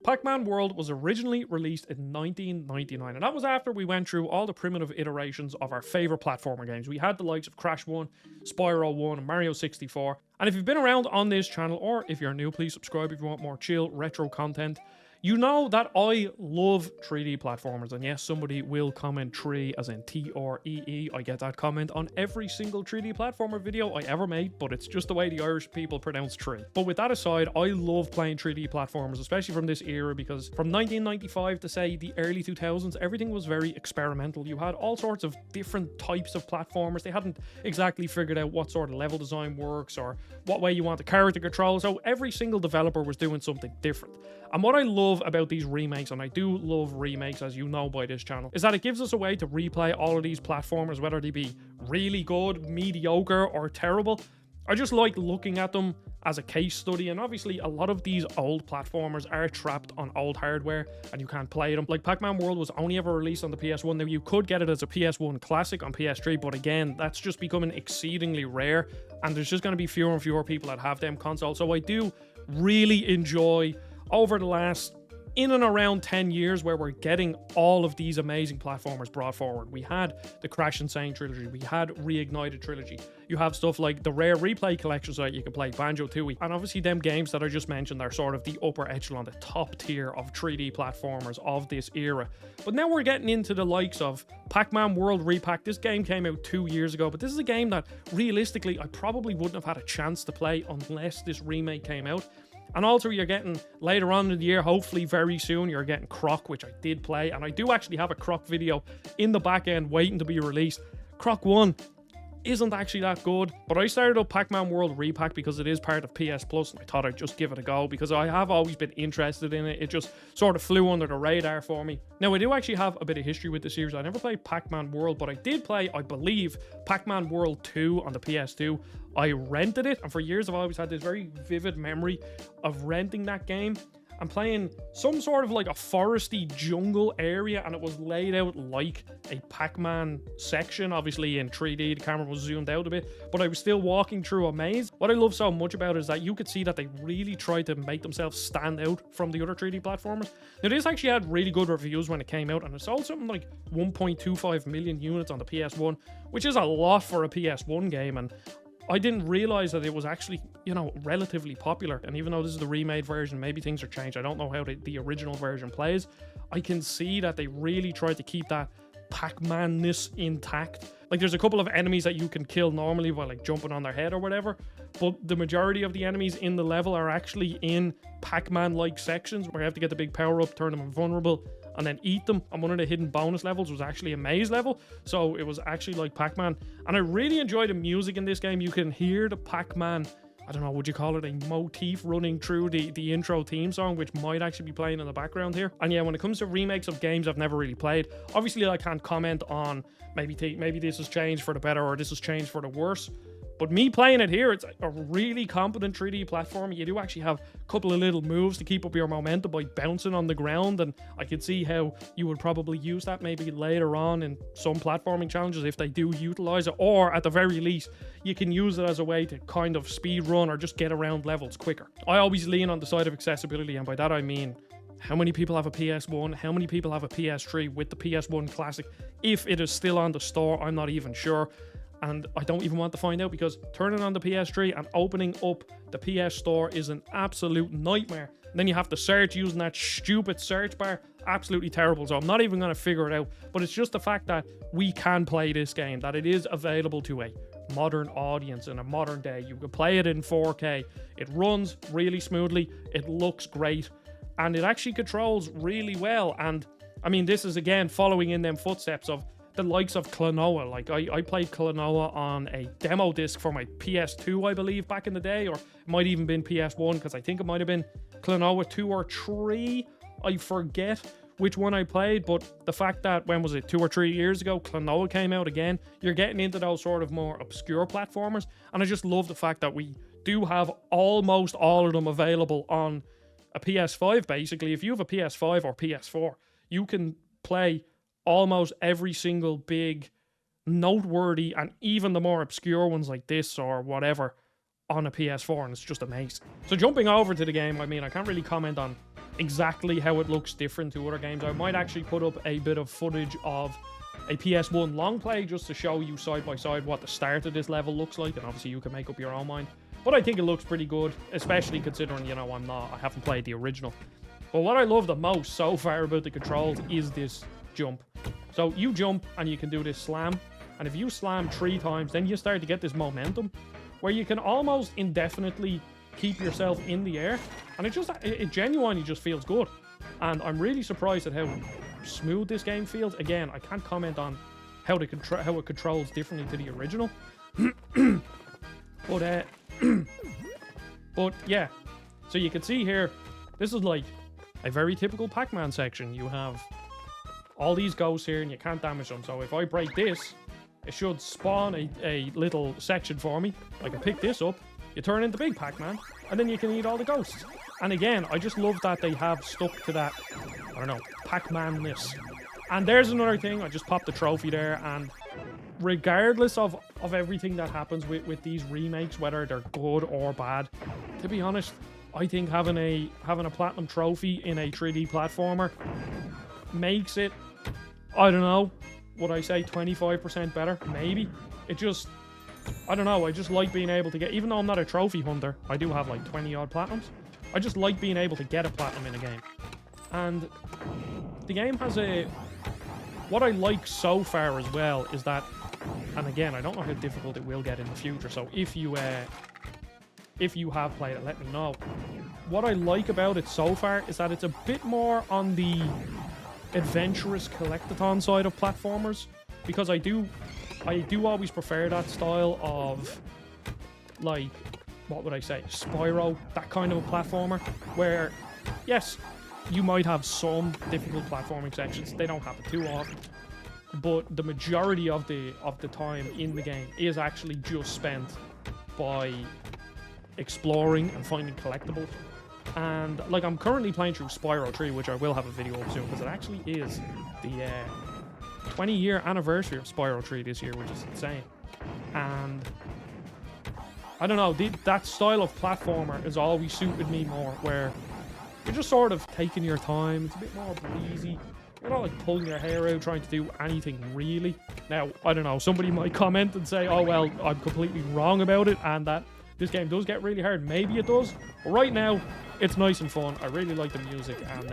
Pac-Man World was originally released in 1999, and that was after we went through all the primitive iterations of our favorite platformer games. We had the likes of Crash 1, Spyro 1, and Mario 64. And if you've been around on this channel, or if you're new, please subscribe if you want more chill, retro content. You know that I love 3D platformers, and yes, somebody will comment tree as in T-R-E-E. I get that comment on every single 3D platformer video I ever made, but it's just the way the Irish people pronounce tree. But with that aside, I love playing 3D platformers, especially from this era, because from 1995 to say the early 2000s, everything was very experimental. You had all sorts of different types of platformers. They hadn't exactly figured out what sort of level design works or what way you want the character control, so every single developer was doing something different. And what I love about these remakes, and I do love remakes as you know by this channel, is that it gives us a way to replay all of these platformers, whether they be really good, mediocre, or terrible. I just like looking at them as a case study, and obviously a lot of these old platformers are trapped on old hardware and you can't play them. Like Pac-Man World was only ever released on the PS1. Now you could get it as a PS1 classic on PS3, but again, that's just becoming exceedingly rare, and there's just going to be fewer and fewer people that have them consoles. So I do really enjoy over the last in and around 10 years where we're getting all of these amazing platformers brought forward. We had the Crash Insane trilogy, we had Reignited trilogy, you have stuff like the Rare Replay collection so that you can play Banjo-Tooie, and obviously them games that I just mentioned are sort of the upper echelon, the top tier of 3D platformers of this era. But now we're getting into the likes of Pac-Man World Repac. This game came out 2 years ago, but this is a game that realistically I probably wouldn't have had a chance to play unless this remake came out. And also you're getting, later on in the year, hopefully very soon, you're getting Croc, which I did play. And I do actually have a Croc video in the back end waiting to be released. Croc 1 isn't actually that good, but I started up Pac-Man World Repac because it is part of PS Plus, and I thought I'd just give it a go because I have always been interested in it. It just sort of flew under the radar for me. Now, I do actually have a bit of history with the series. I never played Pac-Man World, but I did play, I believe, Pac-Man World 2 on the PS2. I rented it, and for years I've always had this very vivid memory of renting that game and playing some sort of like a foresty jungle area, and it was laid out like a Pac-Man section. Obviously in 3D, the camera was zoomed out a bit, but I was still walking through a maze. What I love so much about it is that you could see that they really tried to make themselves stand out from the other 3D platformers. Now this actually had really good reviews when it came out, and it sold something like 1.25 million units on the PS1, which is a lot for a PS1 game, and I didn't realize that it was actually, you know, relatively popular. And even though this is the remade version, maybe things are changed. I don't know how the original version plays. I can see that they really tried to keep that Pac-Man-ness intact. Like there's a couple of enemies that you can kill normally by like jumping on their head or whatever, but the majority of the enemies in the level are actually in Pac-Man-like sections where you have to get the big power-up, turn them invulnerable, and then eat them. And one of the hidden bonus levels was actually a maze level, so it was actually like Pac-Man. And I really enjoy the music in this game. You can hear the Pac-Man, I don't know, would you call it a motif running through the intro theme song, which might actually be playing in the background here. And yeah, when it comes to remakes of games I've never really played, obviously I can't comment on maybe this has changed for the better or this has changed for the worse. But me playing it here, it's a really competent 3D platform. You do actually have a couple of little moves to keep up your momentum by bouncing on the ground, and I could see how you would probably use that maybe later on in some platforming challenges if they do utilize it, or at the very least, you can use it as a way to kind of speed run or just get around levels quicker. I always lean on the side of accessibility, and by that I mean, how many people have a PS1? How many people have a PS3 with the PS1 Classic? If it is still on the store, I'm not even sure. And I don't even want to find out because turning on the PS3 and opening up the PS Store is an absolute nightmare. And then you have to search using that stupid search bar. Absolutely terrible. So I'm not even going to figure it out. But it's just the fact that we can play this game, that it is available to a modern audience in a modern day. You can play it in 4K. It runs really smoothly. It looks great. And it actually controls really well. And I mean, this is again following in them footsteps of the likes of Klonoa. Like I played Klonoa on a demo disc for my PS2, I believe, back in the day, or it might even been PS1, because I think it might have been Klonoa 2 or 3. I forget which one I played, but the fact that, when was it, 2 or 3 years ago, Klonoa came out again, you're getting into those sort of more obscure platformers, and I just love the fact that we do have almost all of them available on a PS5, basically. If you have a PS5 or PS4, you can play almost every single big, noteworthy, and even the more obscure ones like this or whatever on a PS4, and it's just amazing. So jumping over to the game, I mean, I can't really comment on exactly how it looks different to other games. I might actually put up a bit of footage of a PS1 long play just to show you side by side what the start of this level looks like, and obviously you can make up your own mind. But I think it looks pretty good, especially considering, you know, I haven't played the original. But what I love the most so far about the controls is this jump. So you jump and you can do this slam, and if you slam 3 times, then you start to get this momentum where you can almost indefinitely keep yourself in the air, and it genuinely just feels good. And I'm really surprised at how smooth this game feels. Again, I can't comment on how it controls differently to the original. But yeah, so you can see here, this is like a very typical Pac-Man section. You have all these ghosts here and you can't damage them. So if I break this, it should spawn a little section for me. I can pick this up, you turn into Big Pac-Man, and then you can eat all the ghosts. And again, I just love that they have stuck to that, I don't know, Pac-Man-ness. And there's another thing, I just popped the trophy there, and regardless of everything that happens with these remakes, whether they're good or bad, to be honest, I think having a platinum trophy in a 3D platformer makes it, I don't know, would I say 25% better? Maybe. It just, I don't know, I just like being able to get, even though I'm not a trophy hunter, I do have like 20 odd platinums, I just like being able to get a platinum in a game. And the game has what I like so far as well is that, and again, I don't know how difficult it will get in the future, so if you have played it, let me know. What I like about it so far is that it's a bit more on the adventurous collectathon side of platformers, because I do always prefer that style of, like, what would I say, Spyro, that kind of a platformer, where, yes, you might have some difficult platforming sections, they don't happen too often, but the majority of the time in the game is actually just spent by exploring and finding collectibles. And like, I'm currently playing through Spyro 3, which I will have a video of soon, because it actually is the 20-year anniversary of Spyro 3 this year, which is insane. And I don't know, that style of platformer has always suited me more, where you're just sort of taking your time, it's a bit more breezy, you're not like pulling your hair out trying to do anything really. Now, I don't know, somebody might comment and say, oh well, I'm completely wrong about it, and that this game does get really hard. Maybe it does, but right now, it's nice and fun. I really like the music, and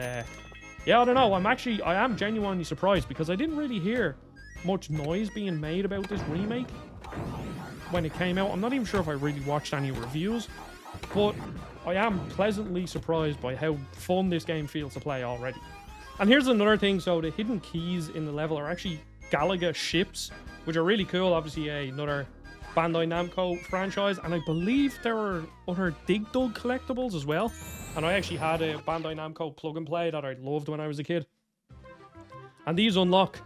yeah, I don't know, I am genuinely surprised, because I didn't really hear much noise being made about this remake when it came out. I'm not even sure if I really watched any reviews, but I am pleasantly surprised by how fun this game feels to play already. And here's another thing, so the hidden keys in the level are actually Galaga ships, which are really cool. Obviously another Bandai Namco franchise, and I believe there were other Dig Dug collectibles as well. And I actually had a Bandai Namco plug and play that I loved when I was a kid. And these unlock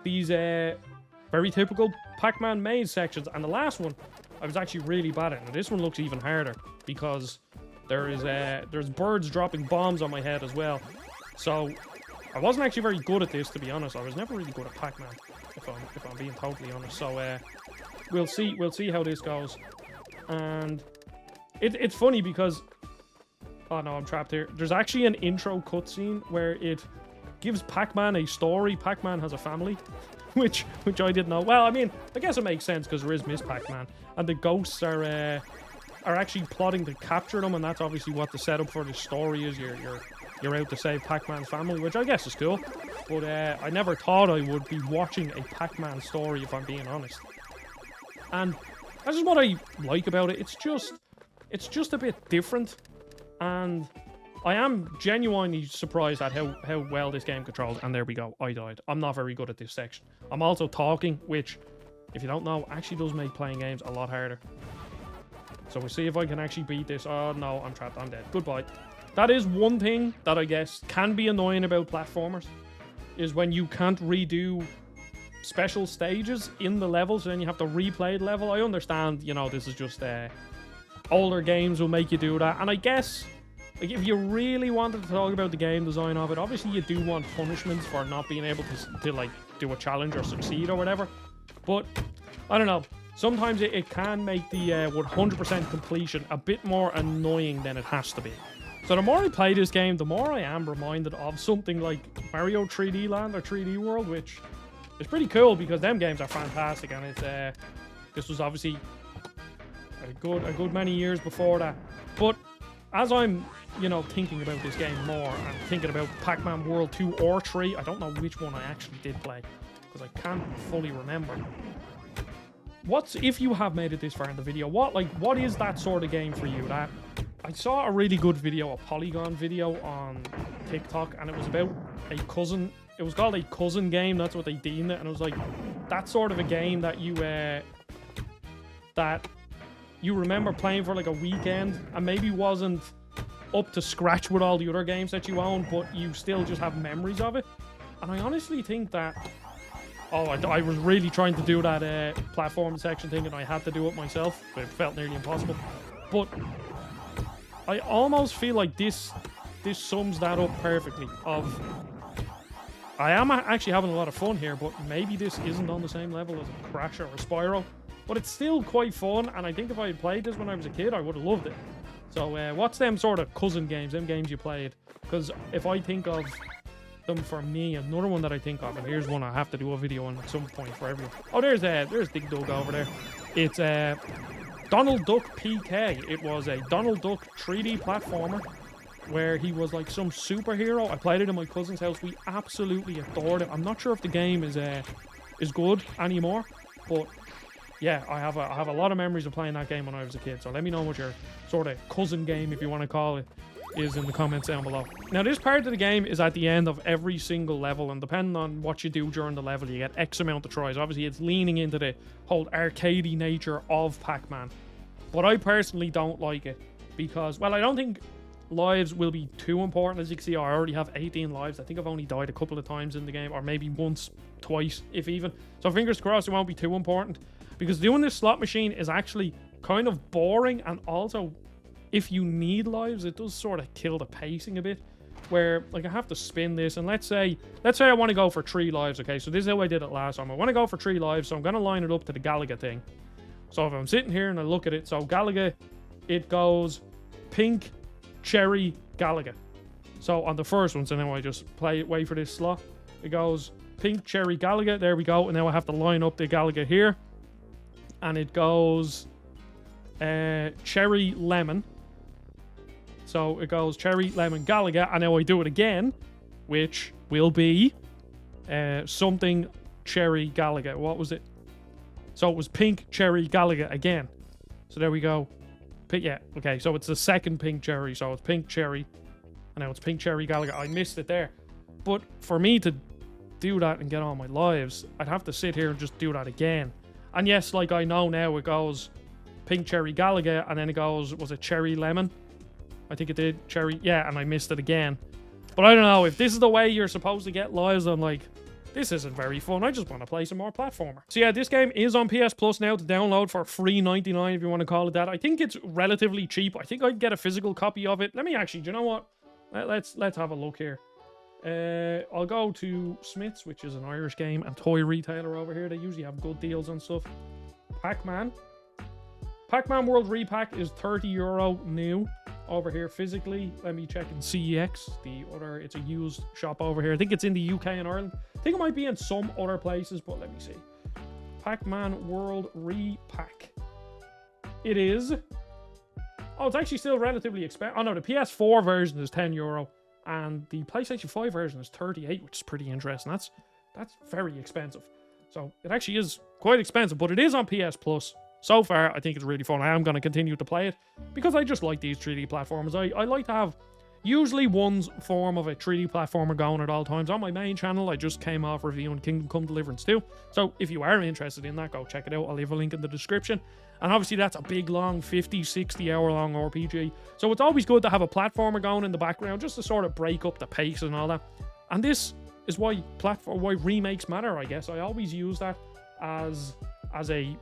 these very typical Pac-Man maze sections. And the last one, I was actually really bad at. And this one looks even harder, because there's birds dropping bombs on my head as well. So I wasn't actually very good at this, to be honest. I was never really good at Pac-Man, if I'm being totally honest. So we'll see how this goes. And it's funny because, oh no, I'm trapped here. There's actually an intro cutscene where it gives Pac-Man a story. Pac-Man has a family, which I didn't know. Well, I mean, I guess it makes sense because there is Miss Pac-Man, and the ghosts are actually plotting to capture them, and that's obviously what the setup for the story is. You're out to save Pac-Man's family, which I guess is cool. But I never thought I would be watching a Pac-Man story, if I'm being honest. And that's just what I like about it. It's just a bit different, and I am genuinely surprised at how well this game controls. And there we go, I died. I'm not very good at this section. I'm also talking, which, if you don't know, actually does make playing games a lot harder. So we'll see if I can actually beat this. Oh no, I'm trapped, I'm dead. Goodbye. That is one thing that I guess can be annoying about platformers, is when you can't redo special stages in the level, so then you have to replay the level. I understand, you know, this is just older games will make you do that, and I guess, like, if you really wanted to talk about the game design of it, obviously you do want punishments for not being able to like do a challenge or succeed or whatever. But I don't know, sometimes it can make the 100% completion a bit more annoying than it has to be. So the more I play this game, the more I am reminded of something like Mario 3D Land or 3D World, which is pretty cool because them games are fantastic. And it's this was obviously a good many years before that. But as I'm, you know, thinking about this game more and thinking about Pac-Man World 2 or 3, I don't know which one I actually did play because I can't fully remember. If you have made it this far in the video, what is that sort of game for you? That I saw a really good video, a Polygon video on TikTok, and it was about a cousin. It was called a cousin game. That's what they deemed it, and it was like that sort of a game that you remember playing for like a weekend and maybe wasn't up to scratch with all the other games that you own, but you still just have memories of it. And I honestly think that I was really trying to do that platform section thing, and I had to do it myself, but it felt nearly impossible. But I almost feel like this sums that up perfectly. I am actually having a lot of fun here, but maybe this isn't on the same level as a Crash or a Spyro. But it's still quite fun, and I think if I had played this when I was a kid, I would have loved it. So what's them sort of cousin games, them games you played? Because if I think of them for me, another one that I think of, and here's one I have to do a video on at some point for everyone. Oh, there's Dig Dug over there. It's Donald Duck PK. It was a Donald Duck 3D platformer where he was like some superhero. I played it in my cousin's house. We absolutely adored it. I'm not sure if the game is good anymore, but yeah, I have a lot of memories of playing that game when I was a kid. So let me know what your sort of cousin game, if you want to call it, is in the comments down below. Now, this part of the game is at the end of every single level, and depending on what you do during the level, you get X amount of tries. Obviously, it's leaning into the whole arcadey nature of Pac-Man. But I personally don't like it because, well, I don't think lives will be too important. As you can see, I already have 18 lives. I think I've only died a couple of times in the game, or maybe once, twice, if even. So fingers crossed it won't be too important, because doing this slot machine is actually kind of boring, and also if you need lives, it does sort of kill the pacing a bit, where like I have to spin this, and let's say I want to go for 3 lives. Okay, so this is how I did it last time. I want to go for 3 lives, so I'm going to line it up to the Galaga thing. So if I'm sitting here and I look at it, so Galaga, it goes pink, cherry, Galaga. So on the first one, so now I just wait for this slot. It goes pink, cherry, Galaga. There we go. And now I have to line up the Galaga here. And it goes cherry, lemon. So it goes cherry, lemon, Galaga. And now I do it again, which will be something cherry, Galaga. What was it? So it was pink, cherry, Galaga again. So there we go. Yeah, okay, so it's the second pink cherry. So it's pink, cherry, and now it's pink, cherry, Galaga. I missed it there. But for me to do that and get all my lives, I'd have to sit here and just do that again. And yes, like I know now, it goes pink, cherry, Galaga, and then it goes, was it cherry, lemon? I think it did, cherry, yeah, and I missed it again. But I don't know, if this is the way you're supposed to get lives, I'm like, this isn't very fun. I just want to play some more platformer. So yeah, this game is on PS Plus now to download for $3.99 if you want to call it that. I think it's relatively cheap. I think I'd get a physical copy of it. Let me actually, do you know what? Let's have a look here. I'll go to Smith's, which is an Irish game and toy retailer over here. They usually have good deals on stuff. Pac-Man World Repac is €30 new over here physically. Let me check in CEX. It's a used shop over here. I think it's in the UK and Ireland. I think it might be in some other places, but let me see. Pac-Man World Repac. It is. Oh, it's actually still relatively expensive. Oh no, the PS4 version is €10, and the PlayStation 5 version is 38, which is pretty interesting. That's very expensive. So it actually is quite expensive, but it is on PS Plus. So far, I think it's really fun. I am going to continue to play it because I just like these 3D platformers. I like to have usually one form of a 3D platformer going at all times. On my main channel, I just came off reviewing Kingdom Come Deliverance 2. So if you are interested in that, go check it out. I'll leave a link in the description. And obviously that's a big, long, 50, 60 hour long RPG. So it's always good to have a platformer going in the background just to sort of break up the pace and all that. And this is why remakes matter, I guess. I always use that as a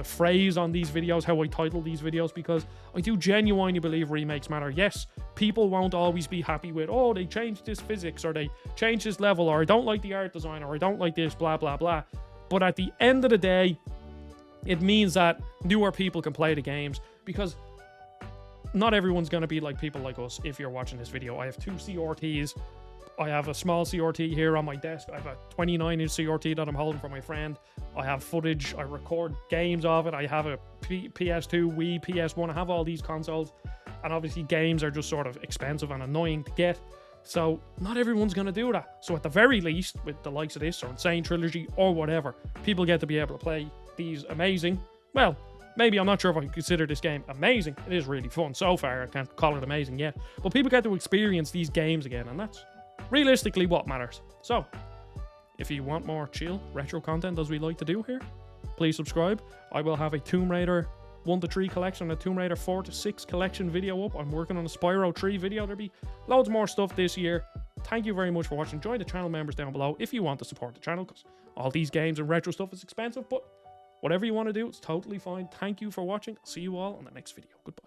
phrase on these videos, how I title these videos, because I do genuinely believe remakes matter. Yes, people won't always be happy with, oh, they changed this physics, or they changed this level, or I don't like the art design, or I don't like this, blah, blah, blah. But at the end of the day, it means that newer people can play the games, because not everyone's going to be like people like us if you're watching this video. I have 2 CRTs. I have a small CRT here on my desk. I have a 29-inch CRT that I'm holding for my friend. I have footage. I record games of it. I have a PS2, Wii, PS1. I have all these consoles. And obviously games are just sort of expensive and annoying to get. So not everyone's going to do that. So at the very least, with the likes of this or Insane Trilogy or whatever, people get to be able to play these amazing, well, maybe I'm not sure if I can consider this game amazing. It is really fun so far. I can't call it amazing yet. But people get to experience these games again, and that's realistically what matters. So, if you want more chill retro content as we like to do here, please subscribe. I will have a Tomb Raider 1 to 3 collection, a Tomb Raider 4 to 6 collection video up. I'm working on a Spyro 3 video. There'll be loads more stuff this year. Thank you very much for watching. Join the channel members down below if you want to support the channel, because all these games and retro stuff is expensive, but whatever you want to do, it's totally fine. Thank you for watching. I'll see you all on the next video. Goodbye.